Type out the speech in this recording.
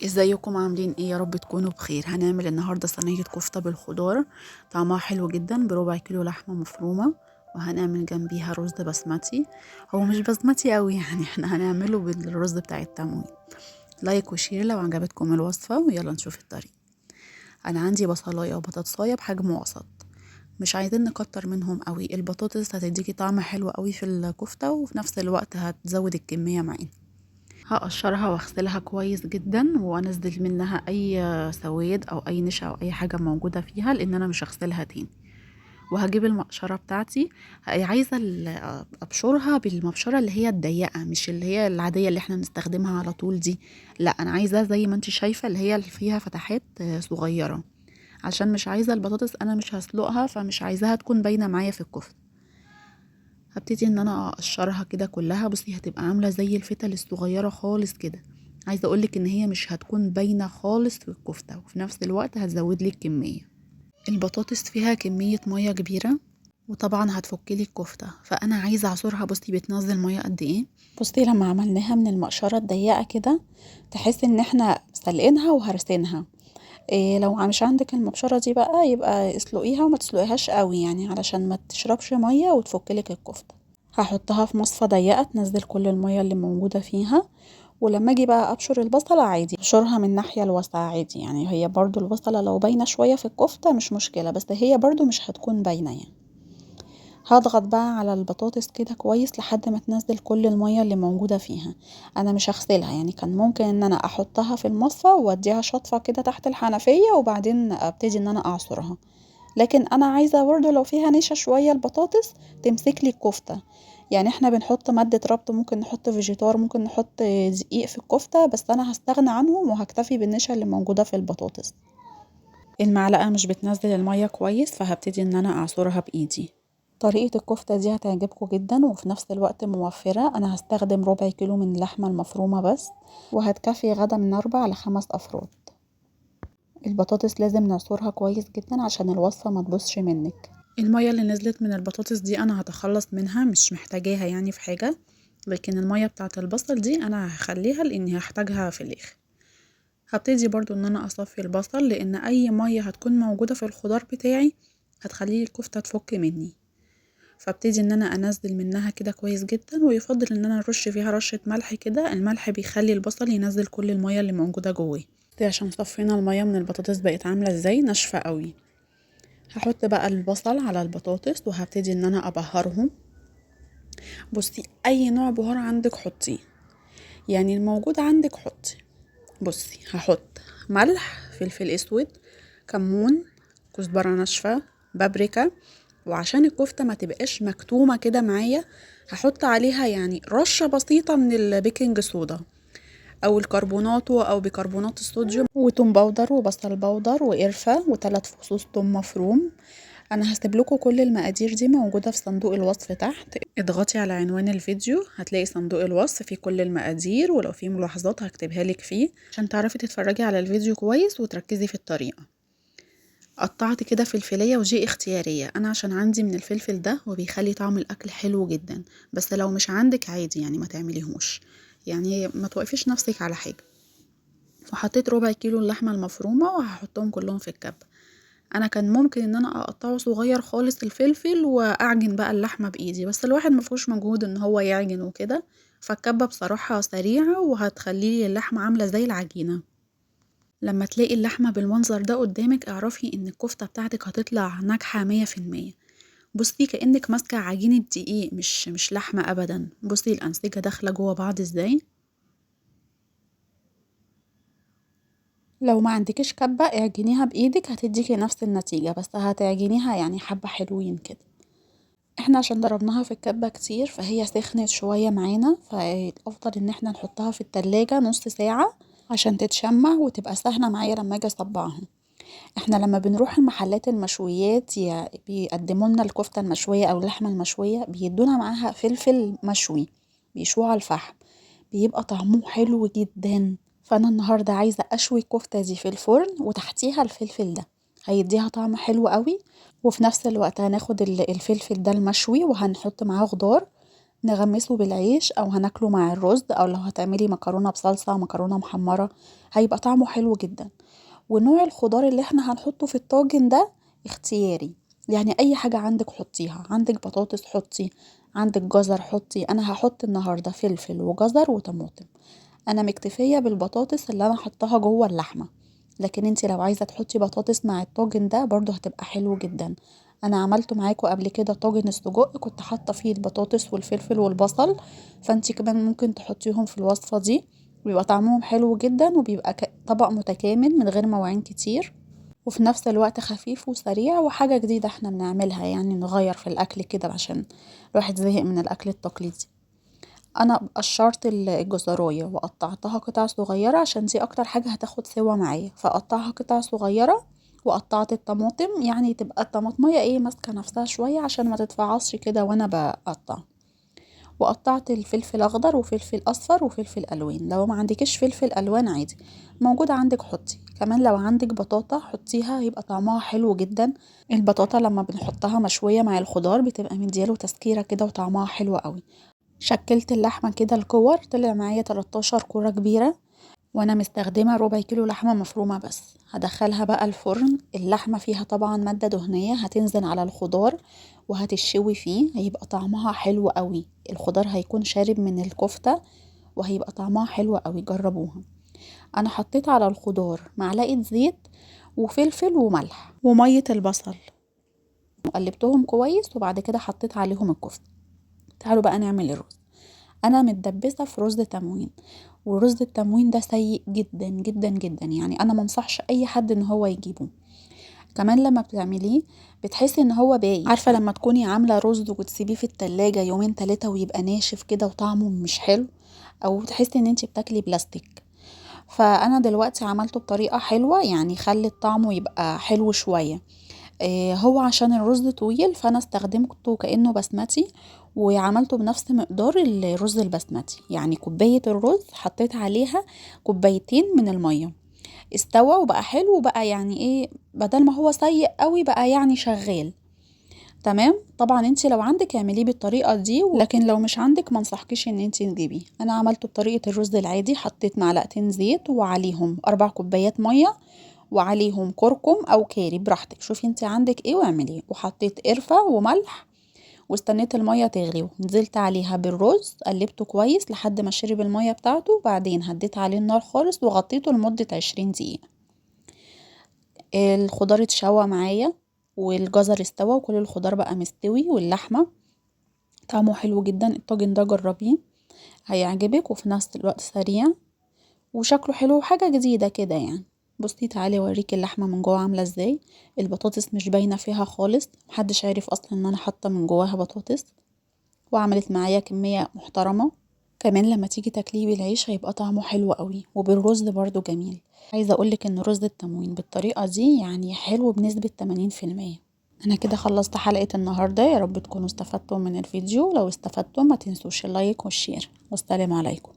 ازيكم عاملين ايه؟ يا رب تكونوا بخير. هنعمل النهارده صينيه كفته بالخضار، طعمها حلو جدا، بربع كيلو لحمه مفرومه، وهنعمل جنبيها رز بسمتي. هو مش بسمتي قوي يعني احنا هنعمله بالرز بتاع التموين. لايك وشير لو عجبتكم الوصفه، ويلا نشوف الطريقه. انا عندي بصلايه وبطاطسايه بحجم وسط، مش عايزين نكتر منهم قوي. البطاطس هتديكي طعم حلو قوي في الكفته، وفي نفس الوقت هتزود الكميه معانا. هقشرها واغسلها كويس جدا، وانزل منها اي سواد او اي نشا او اي حاجه موجوده فيها، لان انا مش هغسلها تاني. وهجيب المقشره بتاعتي، عايزه ابشرها بالمبشره اللي هي الضيقه، مش اللي هي العاديه اللي احنا بنستخدمها على طول دي. لا، انا عايزه زي ما انت شايفه اللي هي اللي فيها فتحات صغيره، عشان مش عايزه البطاطس، انا مش هسلقها، فمش عايزاها تكون باينه معايا في الكفته. هبتدي ان انا اقشرها كده كلها. بصي، هتبقى عامله زي الفتل الصغيره خالص كده. عايزه اقولك ان هي مش هتكون باينه خالص في الكفته، وفي نفس الوقت هتزود لي الكميه. البطاطس فيها كميه ميه كبيره، وطبعا هتفكلي الكفته، فانا عايزه اعصرها. بصي بتنزل ميه قد ايه. بصي لما عملناها من المقشره الضيقه كده، تحس ان احنا سلقينها وهرسينها. إيه، لو مش عندك المبشره دي بقى، يبقى اسلقيها وما تسلقيهاش قوي يعني، علشان ما تشربش ميه وتفكلك الكفته. هحطها في مصفى ضيقة تنزل كل المية اللي موجودة فيها. ولما اجي بقى ابشر البصلة عادي، ابشرها من الناحية الواسعة عادي يعني. هي برضو البصلة لو باينة شوية في الكفتة مش مشكلة، بس هي برضو مش هتكون باينة يعني. هضغط بقى على البطاطس كده كويس لحد ما تنزل كل المية اللي موجودة فيها. انا مش هغسلها يعني، كان ممكن ان انا احطها في المصفى واديها شطفة كده تحت الحنفية وبعدين ابتدي ان انا اعصرها. لكن انا عايزة برضو لو فيها نشا شوية البطاطس تمسك لي الكفتة. يعني احنا بنحط مادة ربط، ممكن نحط فيجيتار، ممكن نحط دقيق في الكفتة، بس انا هستغنى عنهم وهكتفي بالنشا اللي موجودة في البطاطس. المعلقة مش بتنزل المية كويس، فهبتدي ان انا اعصرها بايدي. طريقة الكفتة دي هتعجبكم جدا، وفي نفس الوقت موفرة. انا هستخدم ربع كيلو من اللحمة المفرومة بس، وهتكفي غدا من 4 ل5 افراد. البطاطس لازم نعصرها كويس جدا عشان الوصفة ما تبوظش منك. المية اللي نزلت من البطاطس دي انا هتخلص منها، مش محتاجاها يعني في حاجة. لكن المية بتاعة البصل دي انا هخليها، لاني هحتاجها في الاخر. هبتدي برضو ان انا اصفي البصل، لان اي مية هتكون موجودة في الخضار بتاعي هتخلي الكفتة تفك مني. فابتدي ان انا انزل منها كده كويس جدا، ويفضل ان انا ارش فيها رشة ملح كده. الملح بيخلي البصل ينزل كل المية اللي موجودة جواه. دي عشان صفينا المية من البطاطس بقت عاملة ازاي، ناشفة قوي. هحط بقى البصل على البطاطس وهبتدي ان انا ابهرهم. بصي، اي نوع بهار عندك حطيه، يعني الموجود عندك حطي. بصي، هحط ملح، فلفل اسود، كمون، كزبرة ناشفة، بابريكا. وعشان الكفتة ما تبقاش مكتومة كده معايا، هحط عليها يعني رشة بسيطة من البيكنج صودا او الكربوناتو او بيكربونات الصوديوم، وتوم باودر وبصل باودر وقرفة و3 فصوص توم مفروم. انا هسيب لكم كل المقادير دي موجودة في صندوق الوصف تحت. اضغطي على عنوان الفيديو هتلاقي صندوق الوصف فيه كل المقادير، ولو في ملاحظات هكتبها لك فيه عشان تعرفي تتفرجي على الفيديو كويس وتركزي في الطريقة. قطعت كده فلفلية، ودي اختيارية انا عشان عندي من الفلفل ده وبيخلي طعم الاكل حلو جدا. بس لو مش عندك عادي يعني، ما تعمليهوش يعني، ما توقفيش نفسك على حاجة. وحطيت ربع كيلو اللحمة المفرومة وهحطهم كلهم في الكبة. انا كان ممكن ان انا اقطعه صغير خالص الفلفل واعجن بقى اللحمة بايدي، بس الواحد مفهوش مجهود ان هو يعجن وكده. فالكبة بصراحة سريعة وهتخلي اللحمة عاملة زي العجينة. لما تلاقي اللحمة بالمنظر ده قدامك، اعرفي ان الكفتة بتاعتك هتطلع ناجحة 100%. بصي كأنك ماسكة عجينة دقيق، مش لحمة ابدا. بصي الانسجة داخلة جوه بعض ازاي. لو ما عندكيش كبة اعجنيها بايدك هتديكي نفس النتيجة، بس هتعجنيها يعني حبة حلوين كده. احنا عشان ضربناها في الكبة كتير فهي سخنت شوية معانا، فالافضل ان احنا نحطها في التلاجة نص ساعة عشان تتشمع وتبقى سهلة معايا لما اجي اصبعها. احنا لما بنروح المحلات المشويات بيقدموا لنا الكفتة المشوية او اللحمة المشوية، بيدونا معاها فلفل مشوي بيشوه على الفحم، بيبقى طعمه حلو جدا. فانا النهاردة عايزة اشوي الكفتة دي في الفرن وتحتيها الفلفل ده، هيديها طعم حلو قوي. وفي نفس الوقت هناخد الفلفل ده المشوي وهنحط معاه خضار. نغمسه بالعيش او هناكله مع الرز، او لو هتعملي مكرونة بصلصة مكرونة محمرة هيبقى طعمه حلو جدا. ونوع الخضار اللي احنا هنحطه في الطاجن ده اختياري، يعني اي حاجة عندك حطيها، عندك بطاطس حطي، عندك جزر حطي. انا هحط النهاردة فلفل وجزر وطماطم. انا مكتفية بالبطاطس اللي انا حطها جوه اللحمة، لكن انتي لو عايزة تحطي بطاطس مع الطاجن ده برضو هتبقى حلو جدا. انا عملته معاكم قبل كده طاجن السجق، كنت حاطة فيه البطاطس والفلفل والبصل، فانتي كمان ممكن تحطيهم في الوصفة دي، بيبقى طعمهم حلو جدا، وبيبقى طبق متكامل من غير مواعين كتير، وفي نفس الوقت خفيف وسريع وحاجة جديدة احنا بنعملها، يعني نغير في الأكل كده عشان الواحد زهق من الأكل التقليدي. أنا قشرت الجزراية وقطعتها قطع صغيرة عشان دي أكتر حاجة هتاخد سوا معايا، فقطعها قطع صغيرة. وقطعت الطماطم، يعني تبقى الطماطمية ايه ماسكة نفسها شوية عشان ما تتفعصش كده وانا بقطع. وقطعت الفلفل اخضر وفلفل اصفر وفلفل الوان، لو ما عندكش فلفل الوان عادي موجود عندك حطي. كمان لو عندك بطاطا حطيها هيبقى طعمها حلو جدا. البطاطا لما بنحطها مشوية مع الخضار بتبقى مدياله تسكيرة كده وطعمها حلو قوي. شكلت اللحمة كده الكور، طلع معايا 13 كورة كبيرة، وانا مستخدمة ربع كيلو لحمة مفرومة بس. هدخلها بقى الفرن، اللحمة فيها طبعا مادة دهنية هتنزل على الخضار وهتشوي فيه، هيبقى طعمها حلو قوي. الخضار هيكون شارب من الكفتة وهيبقى طعمها حلو قوي، جربوها. انا حطيت على الخضار معلقة زيت وفلفل وملح ومية البصل، وقلبتهم كويس، وبعد كده حطيت عليهم الكفتة. تعالوا بقى نعمل الرز. انا متدبسة في رز تموين، ورز التموين ده سيء جدا جدا جدا، يعني انا منصحش اي حد ان هو يجيبه. كمان لما بتعمليه بتحسي ان هو باين، عارفة لما تكوني عاملة رز وتسيبيه في التلاجة يومين 3 ويبقى ناشف كده وطعمه مش حلو، او تحسي ان انتي بتاكلي بلاستيك. فانا دلوقتي عملته بطريقة حلوة، يعني خلت طعمه يبقى حلو شوية. هو عشان الرز طويل فانا استخدمته كأنه بسمتي، وعملته بنفس مقدار الرز البسمتي، يعني كوباية الرز حطيت عليها كوبايتين من المية. استوى وبقى حلو، وبقى يعني ايه بدل ما هو سيء قوي بقى يعني شغال تمام. طبعا انت لو عندك اعمليه بالطريقة دي، لكن لو مش عندك منصحكيش ان انت تجيبيه. انا عملته بطريقة الرز العادي، حطيت معلقتين زيت وعليهم 4 كوبايات مية، وعليهم كركم او كاري براحتك، شوفي انت عندك ايه واعمليه، وحطيت قرفة وملح، واستنيت المية تغلي ونزلت عليها بالرز، قلبته كويس لحد ما شرب المية بتاعته، بعدين هديت عليه النار خالص وغطيته لمدة 20 دقيقة. الخضار اتشوى معايا والجزر استوى وكل الخضار بقى مستوي، واللحمة طعمه حلو جدا. الطاجن ده جربيه هيعجبك، وفي نفس الوقت سريع وشكله حلو وحاجة جديدة كده يعني. بصي تعالي اوريكي اللحمة من جوه عاملة ازاي، البطاطس مش باينة فيها خالص، محدش عارف اصلا ان انا حاطة من جواها بطاطس، وعملت معايا كمية محترمة. كمان لما تيجي تاكليه بالعيش هيبقى طعمه حلو قوي، وبالرز برضو جميل. عايزة اقولك ان رز التموين بالطريقة دي يعني حلو بنسبة 80%. انا كده خلصت حلقة النهاردة، يا رب تكونوا استفدتوا من الفيديو. لو استفدتوا ما تنسوش اللايك والشير، والسلام عليكم.